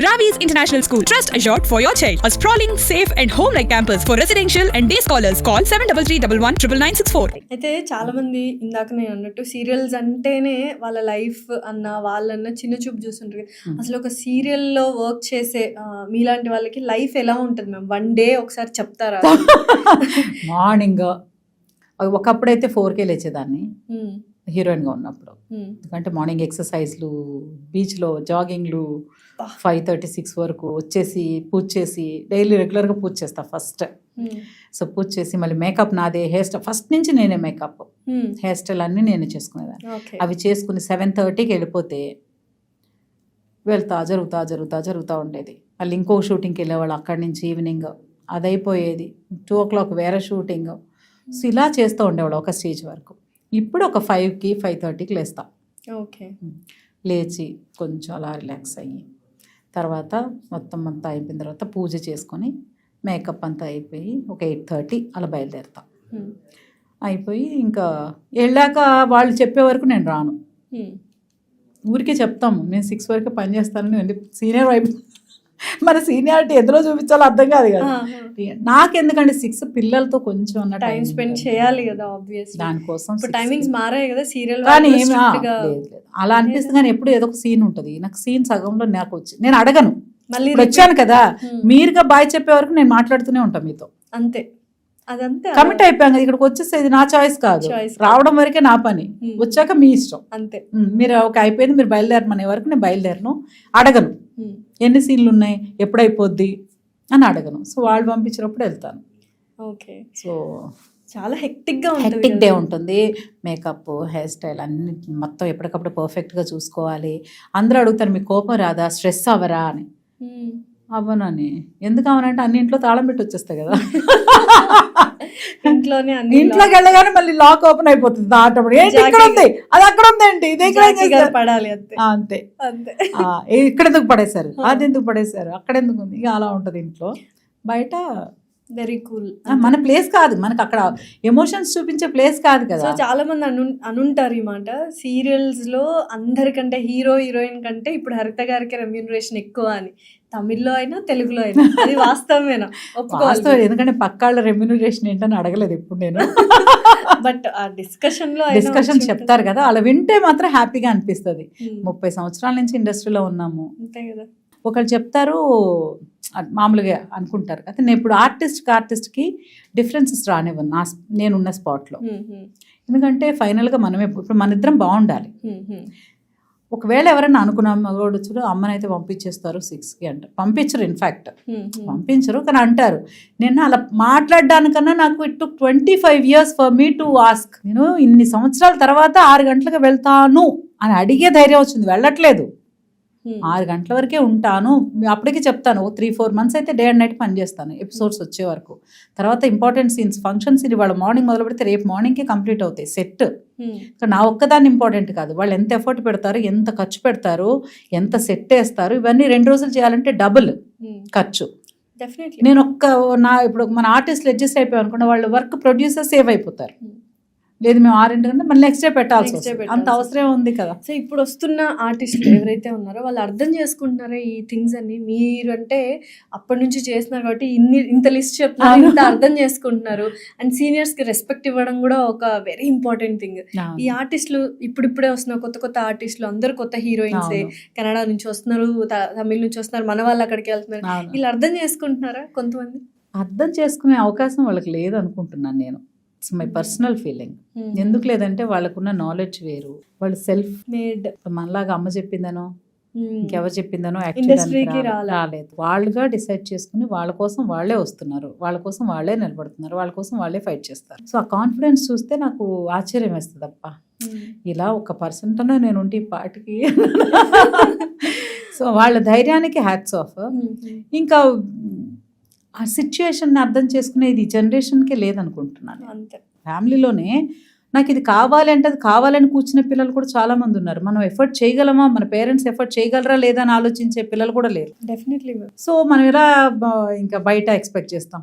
Ravi's International School. Trust assured for your child. A sprawling, safe and home-like campus for residential and day scholars. Call 7331199964. అయితే చాలా మంది ఇందాక నేను అన్నట్టు serials అంటేనే వాళ్ళ లైఫ్ అన్న వాళ్ళన్న చిన్న చూపు చూస్తుంటారు. అసలు ఒక సీరియల్లో వర్క్ చేసే మీలాంటి వాళ్ళకి లైఫ్ ఎలా ఉంటుంది మ్యామ్? వన్ డే ఒకసారి చెప్తారా? మార్నింగ్ ఒకప్పుడైతే 4కే లేచేదాన్ని హీరోయిన్గా ఉన్నప్పుడు. ఎందుకంటే మార్నింగ్ ఎక్సర్సైజ్లు, బీచ్లో జాగింగ్లు, 5:36 వరకు వచ్చేసి పూజ చేసి డైలీ రెగ్యులర్గా పూజ చేస్తా ఫస్ట్. సో పూజ చేసి మళ్ళీ మేకప్ నాదే, హెయిర్ స్టైల్ ఫస్ట్ నుంచి నేనే మేకప్, హెయిర్ స్టైల్ అన్నీ నేనే చేసుకునేదాన్ని. అవి చేసుకుని 7:30కి వెళ్ళిపోతే వెళ్తా జరుగుతూ ఉండేది. మళ్ళీ ఇంకో షూటింగ్కి వెళ్ళేవాళ్ళు, అక్కడి నుంచి ఈవినింగ్ అది అయిపోయేది. 2 o'clock వేరే షూటింగ్. సో ఇలా చేస్తూ ఉండేవాళ్ళు ఒక స్టేజ్ వరకు. ఇప్పుడు ఒక 5కి 5:30కి లేస్తా. ఓకే, లేచి కొంచెం అలా రిలాక్స్ అయ్యి తర్వాత మొత్తం అంతా అయిపోయిన తర్వాత పూజ చేసుకొని మేకప్ అంతా అయిపోయి ఒక 8:30 అలా బయలుదేరుతా. అయిపోయి ఇంకా వెళ్ళాక వాళ్ళు చెప్పే వరకు నేను రాను. ఊరికే చెప్తాము నేను 6 వరకు పని చేస్తానని. వెళ్ళి సీనియర్ వైపు మన సీనియారిటీ ఎందులో చూపించాలో అర్థం కాదు కదా నాకెందుకంటే 6 పిల్లలతో కొంచెం టైం స్పెండ్ చేయాలి కదా ఆబ్వియస్లీ. దానికోసం టైమింగ్స్ మారాయి కదా సీరియల్. కానీ లేదు అలా అనిపిస్తుంది. కానీ ఎప్పుడు ఏదో ఒక సీన్ ఉంటుంది. నాకు సీన్ సగంలో నాకు వచ్చి నేను అడగను. మళ్ళీ వచ్చాను కదా మీరుగా బాయ్ చెప్పే వరకు నేను మాట్లాడుతూనే ఉంటాను మీతో. అంతే, అదంతే. కమిట్ అయిపోయాను. ఇక్కడికి వచ్చేస్తే ఇది నా చాయిస్ కాదు, రావడం వరకే నా పని, వచ్చాక మీ ఇష్టం అంతే. మీరు ఒక అయిపోయింది మీరు బయలుదేరమనే వరకు నేను బయలుదేరను, అడగను ఎన్ని సీన్లు ఉన్నాయి ఎప్పుడైపోద్ది అని అడగను. సో వాళ్ళు పంపించినప్పుడు వెళ్తాను. ఓకే. సో చాలా హెక్టిక్ డే ఉంటుంది. మేకప్, హెయిర్ స్టైల్ అన్ని మొత్తం ఎప్పటికప్పుడు పర్ఫెక్ట్గా చూసుకోవాలి. అందరూ అడుగుతారు మీకు కోపం రాదా, స్ట్రెస్ అవ్వరా అని. అవ్వనని. ఎందుకు అవనంటే అన్ని ఇంట్లో తాళం పెట్టి వచ్చేస్తాయి కదా, ఇంట్లోకి వెళ్ళగానే మళ్ళీ లాక్ ఓపెన్ అయిపోతుంది ఆటోమేటిక్. ఇక్కడ ఉంది అది అక్కడ ఉందేంటి, ఇది పడాలి అంతే. ఇక్కడ ఎందుకు పడేశారు, అది ఎందుకు పడేశారు, అక్కడ ఎందుకు ఉంది, ఇక అలా ఉంటుంది ఇంట్లో. బయట వెరీ కూల్. మన ప్లేస్ కాదు, మనకు అక్కడ ఎమోషన్స్ చూపించే ప్లేస్ కాదు కదా. సో చాలా మంది అనుంటారు ఈ మాట, సీరియల్స్ లో అందరికంటే హీరోయిన్ కంటే ఇప్పుడు హరిత గారికి రెమ్యూనరేషన్ ఎక్కువ అని. తమిళ్లో అయినా తెలుగులో అయినా అది వాస్తవమేనా? వాస్తవం. ఎందుకంటే పక్కాళ్ళ రెమ్యూనరేషన్ ఏంటని అడగలేదు ఇప్పుడు నేను. బట్ ఆ డిస్కషన్ చెప్తారు కదా, అలా వింటే మాత్రం హ్యాపీగా అనిపిస్తుంది. 30 సంవత్సరాల నుంచి ఇండస్ట్రీలో ఉన్నాము. అంతే కదా. ఒకళ్ళు చెప్తారు మామూలుగా అనుకుంటారు కదా. నేను ఇప్పుడు ఆర్టిస్ట్కి డిఫరెన్సెస్ రానివ్వను నేనున్న స్పాట్లో. ఎందుకంటే ఫైనల్గా మనమే ఇప్పుడు మన ఇద్దరం బాగుండాలి. ఒకవేళ ఎవరైనా అనుకున్నాం మగవాడు అమ్మనైతే పంపించేస్తారు 6కి అంటారు. పంపించరు, ఇన్ఫ్యాక్ట్ పంపించరు. కానీ అంటారు. నేను అలా మాట్లాడడానికన్నా నాకు it took 25 years for me to ask. నేను ఇన్ని సంవత్సరాల తర్వాత 6 గంటలకు వెళ్తాను అని అడిగే ధైర్యం వచ్చింది. వెళ్ళట్లేదు, 6 గంటల వరకే ఉంటాను. అప్పటికి చెప్తాను 3-4 months అయితే డే అండ్ నైట్ పని చేస్తాను ఎపిసోడ్స్ వచ్చే వరకు. తర్వాత ఇంపార్టెంట్ సీన్స్, ఫంక్షన్స్ ఇవాళ మార్నింగ్ మొదలు పెడితే రేపు మార్నింగ్కే కంప్లీట్ అవుతాయి సెట్. నా ఒక్కదాన్ని ఇంపార్టెంట్ కాదు, వాళ్ళు ఎంత ఎఫర్ట్ పెడతారు, ఎంత ఖర్చు పెడతారు, ఎంత సెట్ వేస్తారు, ఇవన్నీ 2 రోజులు చేయాలంటే డబుల్ ఖర్చు. నేను ఇప్పుడు మన ఆర్టిస్టులు అడ్జస్ట్ అయిపోయాం అనుకున్న వాళ్ళు వర్క్ ప్రొడ్యూసర్ సేవ్ అయిపోతారు. లేదు మేము 6 గంటల మళ్ళీ నెక్స్ట్ డే పెట్టాల్సి అంత అవసరం ఉంది కదా. సో ఇప్పుడు వస్తున్న ఆర్టిస్టులు ఎవరైతే ఉన్నారో వాళ్ళు అర్థం చేసుకుంటున్నారో ఈ థింగ్స్ అన్ని. మీరు అంటే అప్పటి నుంచి చేస్తున్నారు కాబట్టి ఇంత లిస్ట్ చెప్తున్నారు, ఇంత అర్థం చేసుకుంటున్నారు. అండ్ సీనియర్స్ కి రెస్పెక్ట్ ఇవ్వడం కూడా ఒక వెరీ ఇంపార్టెంట్ థింగ్. ఈ ఆర్టిస్టులు ఇప్పుడిప్పుడే వస్తున్నారు, కొత్త ఆర్టిస్టులు అందరు కొత్త హీరోయిన్సే. కన్నడ నుంచి వస్తున్నారు, తమిళ నుంచి వస్తున్నారు, మన వాళ్ళు అక్కడికి వెళ్తున్నారు. వీళ్ళు అర్థం చేసుకుంటున్నారా? కొంతమంది అర్థం చేసుకునే అవకాశం వాళ్ళకి లేదు అనుకుంటున్నాను నేను. It's my personal feeling. ఎందుకు లేదంటే వాళ్ళకున్న నాలెడ్జ్ వేరు, వాళ్ళు సెల్ఫ్ మేడ్. మనలాగా అమ్మ చెప్పిందనో ఇంకెవరు చెప్పిందనో యాక్చువల్లీ రాలేదు. వాళ్ళుగా డిసైడ్ చేసుకుని వాళ్ళ కోసం వాళ్ళే వస్తున్నారు, వాళ్ళ కోసం వాళ్ళే నిలబడుతున్నారు, వాళ్ళ కోసం వాళ్ళే ఫైట్ చేస్తారు. సో ఆ కాన్ఫిడెన్స్ చూస్తే నాకు ఆశ్చర్యం వేస్తుంది. అప్ప ఇలా ఒక పర్సెంట్ అన్నా నేను ఉంటే ఈ పాటికి. సో వాళ్ళ ధైర్యానికి హ్యాట్స్ ఆఫ్. ఇంకా ఆ సిచ్యువేషన్ అర్థం చేసుకునేది ఈ జనరేషన్కే లేదనుకుంటున్నాను. అంతే. ఫ్యామిలీలోనే నాకు ఇది కావాలి అంటే అది కావాలని కూర్చునే పిల్లలు కూడా చాలా మంది ఉన్నారు. మనం ఎఫర్ట్ చేయగలమా, మన పేరెంట్స్ ఎఫర్ట్ చేయగలరా లేదా అని ఆలోచించే పిల్లలు కూడా లేరు. డెఫినెట్లీ. సో మనం ఎలా ఇంకా బయట ఎక్స్పెక్ట్ చేస్తాం.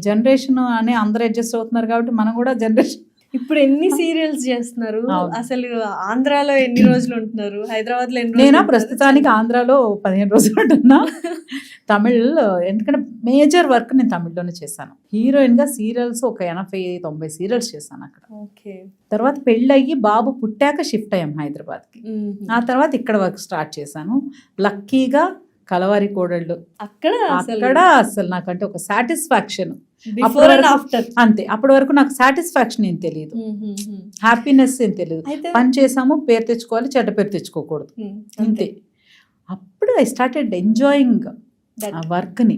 జనరేషన్ అని అందరూ అడ్జస్ట్ అవుతున్నారు కాబట్టి మనం కూడా జనరేషన్ ఇప్పుడు ఎన్ని సీరియల్స్ చేస్తున్నారు? అవును. అసలు ఆంధ్రాలో ఎన్ని రోజులు ఉంటున్నారు? హైదరాబాద్ లో ఎన్ని రోజులు నేనా ఉంటున్నారు? ప్రస్తుతానికి ఆంధ్రాలో 15 రోజులు ఉంటున్నా. తమిళ్ ఎందుకంటే మేజర్ వర్క్ నేను తమిళ్లోనే చేశాను. హీరోయిన్గా సీరియల్స్ ఒక 80-90 సీరియల్స్ చేశాను అక్కడ. ఓకే. తర్వాత పెళ్ళయ్యి బాబు పుట్టాక షిఫ్ట్ అయ్యాం హైదరాబాద్కి. ఆ తర్వాత ఇక్కడ వర్క్ స్టార్ట్ చేశాను. లక్కీగా కలవారి కోడళ్ళు అక్కడ అసలు నాకంటే ఒక సాటిస్ఫాక్షన్ బిఫోర్ అండ్ ఆఫ్టర్ అంతే. అప్పటి వరకు నాకు సాటిస్ఫాక్షన్ ఏం తెలియదు, హ్యాపీనెస్ ఏం తెలియదు. అయితే పని చేసాము, పేరు తెచ్చుకోవాలి, చెడ్డ పేరు తెచ్చుకోకూడదు, అంతే. అప్పుడు ఐ స్టార్టెడ్ ఎంజాయింగ్ ఆ వర్క్ ని.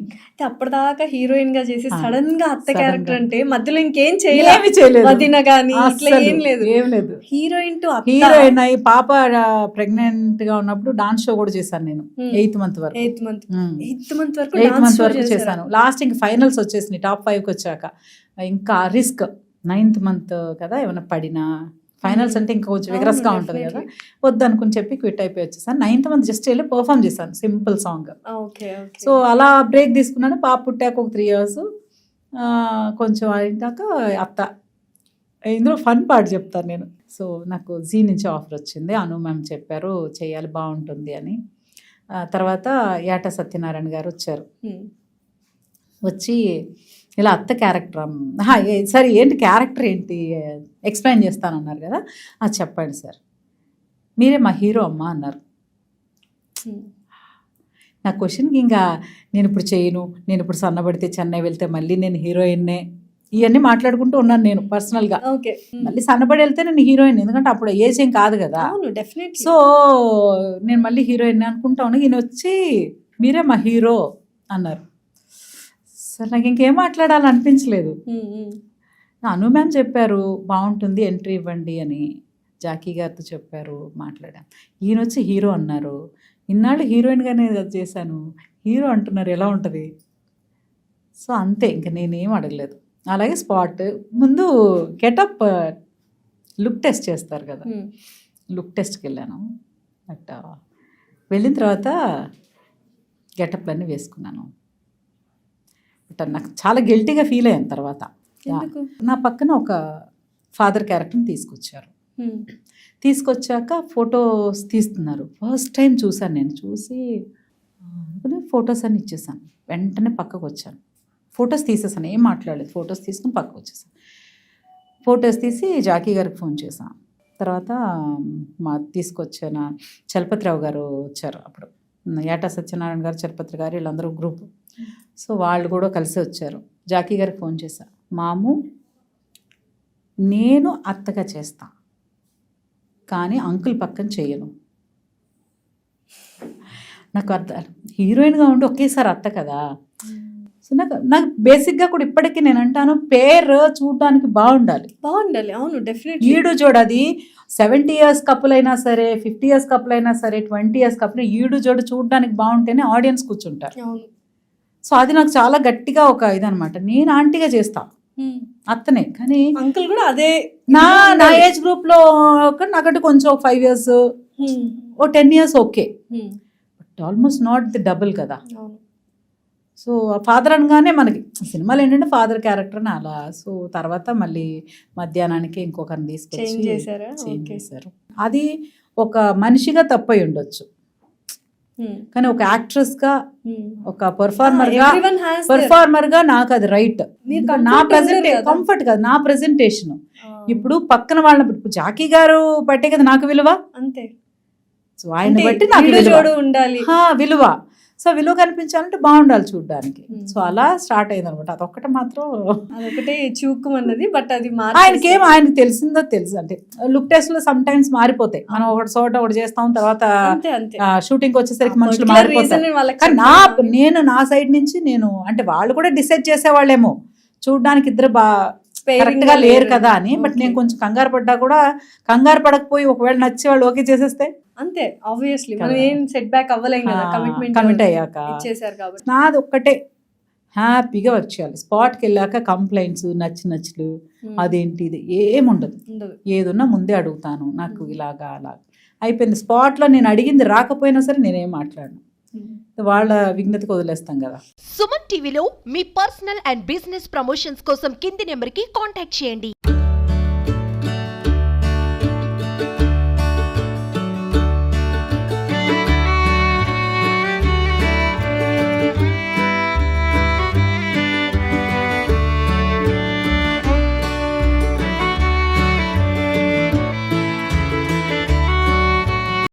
అప్పటిదాకా హీరోయిన్ గా చేసి సడన్ గా అత్త Sudden క్యారెక్టర్ గా. అంటే మధ్యలో ఇంకేం ఏమీ చేయలేదు, చేయలేదు, వదిన గానీ ఇట్లా అస్సలు ఏం లేదు. ఏం లేదు. హీరోయిన్ టు హీరోయిన్ అయ్యి పాప ప్రెగ్నెంట్ గా ఉన్నప్పుడు డాన్స్ షో కూడా చేశాను నేను 8th month వరకు. 8th month వరకు 8th dance month show వరకు చేశాను. లాస్ట్ ఇంక ఫైనల్స్ వచ్చేసినాయి టాప్ 5కి వచ్చాక. ఇంకా రిస్క్ 9th month కదా, ఏమైనా పడినా ఫైనల్స్ అంటే ఇంకా కొంచెం విగ్రస్ గా ఉంటుంది కదా, వద్దు అనుకుని చెప్పి క్విట్ అయిపోయి వచ్చేసాను. 9th month జస్ట్ వెళ్ళి పర్ఫామ్ చేశాను సింపుల్ సాంగ్. సో అలా బ్రేక్ తీసుకున్నాను. పాప పుట్టాక ఒక 3 years కొంచెం అయినాక అత్త. ఇందులో ఫన్ పార్ట్ చెప్తాను నేను. సో నాకు జీ నుంచి ఆఫర్ వచ్చింది, అను మ్యామ్ చెప్పారు చేయాలి బాగుంటుంది అని. తర్వాత ఏట సత్యనారాయణ గారు వచ్చారు. వచ్చి ఇలా అత్త క్యారెక్టర్, సరే ఏంటి క్యారెక్టర్ ఏంటి ఎక్స్ప్లెయిన్ చేస్తానన్నారు కదా, అది చెప్పండి సార్, మీరే మా హీరో అమ్మ అన్నారు. నా క్వశ్చన్కి ఇంకా నేను ఇప్పుడు చేయను, నేను ఇప్పుడు సన్నబడితే చెన్నై వెళ్తే మళ్ళీ నేను హీరోయిన్నే, ఇవన్నీ మాట్లాడుకుంటూ ఉన్నాను నేను పర్సనల్గా. మళ్ళీ సన్నబడి వెళ్తే నేను హీరోయిన్, ఎందుకంటే అప్పుడు ఏజ్ ఏం కాదు కదా. సో నేను మళ్ళీ హీరోయిన్ అనుకుంటా ఉన్నా. ఈయన వచ్చి మీరే మా హీరో అన్నారు. సార్ నాకు ఇంకేం మాట్లాడాలనిపించలేదు. అను మ్యామ్ చెప్పారు బాగుంటుంది ఎంట్రీ ఇవ్వండి అని, జాకీ గారితో చెప్పారు, మాట్లాడాను. ఈయన వచ్చి హీరో అన్నారు. ఇన్నాళ్ళు హీరోయిన్గానే చేశాను, హీరో అంటున్నారు, ఎలా ఉంటుంది? సో అంతే, ఇంకా నేనేం అడగలేదు. అలాగే స్పాట్ ముందు గెటప్ లుక్ టెస్ట్ చేస్తారు కదా, లుక్ టెస్ట్కి వెళ్ళాను. బట్ వెళ్ళిన తర్వాత గెటప్లన్నీ వేసుకున్నాను. బట్ నాకు చాలా గిల్టీగా ఫీల్ అయ్యాను తర్వాత. నా పక్కన ఒక ఫాదర్ క్యారెక్టర్ని తీసుకొచ్చాక ఫొటోస్ తీస్తున్నారు. ఫస్ట్ టైం చూశాను నేను. చూసి ఫొటోస్ అన్ని ఇచ్చేసాను. వెంటనే పక్కకు వచ్చాను, ఫొటోస్ తీసేసాను, ఏం మాట్లాడలేదు, ఫొటోస్ తీసుకుని పక్కకు వచ్చేసాను. ఫొటోస్ తీసి జాకీ గారికి ఫోన్ చేశాను. తర్వాత మా తీసుకొచ్చిన చలపతిరావు గారు వచ్చారు. అప్పుడు ఏట సత్యనారాయణ గారు, చలపతి గారు, వీళ్ళందరూ గ్రూప్. సో వాళ్ళు కూడా కలిసి వచ్చారు. జాకీ గారికి ఫోన్ చేశాను, మాము నేను అత్తగా చేస్తా కానీ అంకుల్ పక్కన చేయను. నాకు అర్థం, హీరోయిన్గా ఉండి ఒకేసారి అత్త కదా. సో నాకు బేసిక్గా కూడా ఇప్పటికీ నేను అంటాను, పేరు చూడడానికి బాగుండాలి. అవును డెఫినెట్. ఈడు జోడు, అది 70 years కపుల్ అయినా సరే, 50 years కపుల్ అయినా సరే, 20 years కపుల్, ఈడు జోడు చూడడానికి బాగుంటేనే ఆడియన్స్ కూర్చుంటారు. సో అది నాకు చాలా గట్టిగా ఒక ఇదనమాట. నేను ఆంటీగా చేస్తా అత్తనే, కానీ అంకుల్ కూడా అదే నా ఏజ్ గ్రూప్ లో నాకంటే కొంచెం 5 years ఓ 10 years okay, but almost not the double కదా. సో ఫాదర్ అనగానే మనకి సినిమాలు ఏంటంటే ఫాదర్ క్యారెక్టర్ అని అలా. సో తర్వాత మళ్ళీ మధ్యాహ్నానికి ఇంకొకరిని తీసుకొచ్చి చేంజ్ చేశారు. అది ఒక మనిషిగా తప్పై ఉండొచ్చు, కానీ ఒక యాక్ట్రెస్ గా, ఒక పర్ఫార్మర్ గా నాకు అది రైట్. నా కంఫర్ట్ కాదు, నా ప్రెజెంటేషన్. ఇప్పుడు పక్కన వాళ్ళని, ఇప్పుడు జాకీ గారు బట్టే కదా నాకు విలువ, అంతే. సో ఆయన బట్టి నాకు విలువ. సో విలువ కనిపించాలంటే బాగుండాలి చూడడానికి. సో అలా స్టార్ట్ అయింది అనమాట. అదొక్కటే మాత్రం అదొకటే చూక్కుమన్నది. బట్ అది ఆయనకి తెలిసిందో తెలుసు, అంటే లుక్ టెస్ట్ లో సమ్ టైమ్స్ మారిపోతాయి. మనం ఒకటి చోట ఒకటి చేస్తాం, తర్వాత షూటింగ్ వచ్చేసరికి మనుషులు మారిపోతారు. కానీ నేను నా సైడ్ నుంచి నేను, అంటే వాళ్ళు కూడా డిసైడ్ చేసేవాళ్ళేమో చూడడానికి ఇద్దరు కరెక్ట్ గా లేరు కదా అని. బట్ నేను కొంచెం కంగారు పడ్డా కూడా, కంగారు పడకపోయి ఒకవేళ నచ్చి వాళ్ళు ఓకే చేసేస్తే అంతే. ఆబ్వియస్లీ మనం ఏం సెట్ బ్యాక్ అవ్వలేం కదా, కమిట్ అయ్యాక. ఇచ్చేసారు కాబట్టి నాది ఒక్కటే, హ్యాపీగా వర్క్ చేయాలి. స్పాట్కి వెళ్ళాక కంప్లైంట్స్, నచ్చులు అదేంటి ఇది ఏముండదు. ఏదున్నా ముందే అడుగుతాను, నాకు ఇలాగా అలాగా అయిపోయింది. స్పాట్లో నేను అడిగింది రాకపోయినా సరే నేనేం మాట్లాడను, వాళ్ళ విఘ్నతకు వదిలేస్తాం కదా. సుమన్ టీవీలో మీ పర్సనల్ అండ్ బిజినెస్ ప్రమోషన్స్ కోసం కింది నెంబర్కి కాంటాక్ట్ చేయండి.